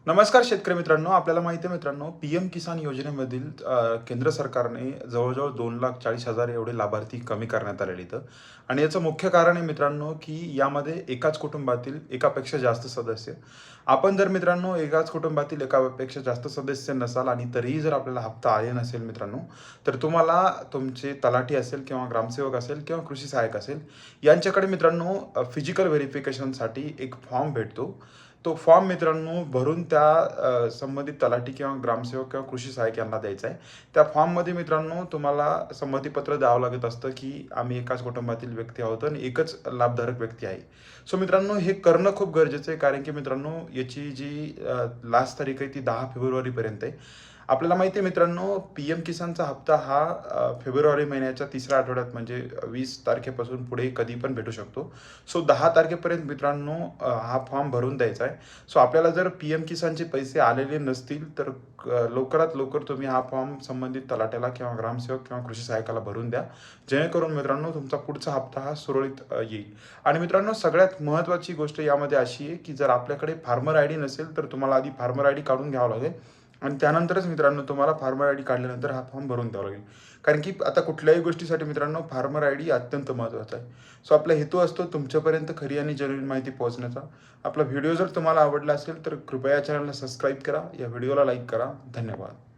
नमस्कार शेतकरी मित्रांनो. आपल्याला माहिती आहे मित्रांनो, पी-एम किसान योजनेमधील केंद्र सरकारने जवळ-जवळ 2,40,000 एवढे लाभार्थी कमी करण्यात आलेले इथं. आणि याचं मुख्य कारण आहे मित्रांनो, की यामध्ये एकाच कुटुंबातील एकापेक्षा जास्त सदस्य. आपण जर मित्रांनो एकाच कुटुंबातील एकापेक्षा जास्त सदस्य नसाल आणि तरीही जर आपल्याला हप्ता आले नसेल मित्रांनो, तर तुम्हाला तुमचे तलाठी असेल किंवा ग्रामसेवक असेल किंवा कृषी सहाय्यक असेल, यांच्याकडे मित्रांनो फिजिकल व्हेरिफिकेशनसाठी एक फॉर्म भेटतो. तो फॉर्म मित्रांनो भरून त्या संबंधित तलाठी किंवा ग्रामसेवक किंवा कृषी सहाय्यक यांना द्यायचा आहे. त्या फॉर्ममध्ये मित्रांनो तुम्हाला संमतीपत्र द्यावं लागत असतं, की आम्ही एकाच कुटुंबातील व्यक्ती आहोत आणि एकच लाभधारक व्यक्ती आहे. सो मित्रांनो हे करणं खूप गरजेचं आहे, कारण की मित्रांनो याची जी लास्ट तारीख आहे ती 10 फेब्रुवारीपर्यंत आहे. आपल्याला माहिती आहे मित्रांनो, पी-एम किसानचा हप्ता हा फेब्रुवारी महिन्याच्या 3ऱ्या आठवड्यात म्हणजे 20 तारखेपासून पुढे कधी पण भेटू शकतो. सो 10 तारखेपर्यंत मित्रांनो हा फॉर्म भरून द्यायचा आहे. सो आपल्याला जर पी-एम किसानचे पैसे आलेले नसतील, तर लवकरात लवकर तुम्ही हा फॉर्म संबंधित तलाट्याला किंवा ग्रामसेवक किंवा कृषी सहाय्यकाला भरून द्या. जेणेकरून मित्रांनो तुमचा पुढचा हप्ता हा सुरळीत येईल. आणि मित्रांनो सगळ्यात महत्त्वाची गोष्ट यामध्ये अशी आहे, की जर आपल्याकडे फार्मर आय-डी नसेल, तर तुम्हाला आधी फार्मर आय-डी काढून घ्यावं लागेल आणि त्यानंतरच मित्रांनो तुम्हाला फार्मर आय-डी काढल्यानंतर हा फॉर्म भरून द्यावा लागेल. कारण की आता कुठल्याही गोष्टीसाठी मित्रांनो फार्मर आय-डी अत्यंत महत्त्वाचा आहे. सो आपला हेतू असतो तुमच्यापर्यंत खरी आणि जेन्युइन माहिती पोहोचण्याचा. आपला व्हिडिओ जर तुम्हाला आवडला असेल तर कृपया चॅनलला सबस्क्राईब करा, या व्हिडिओला लाईक करा. धन्यवाद.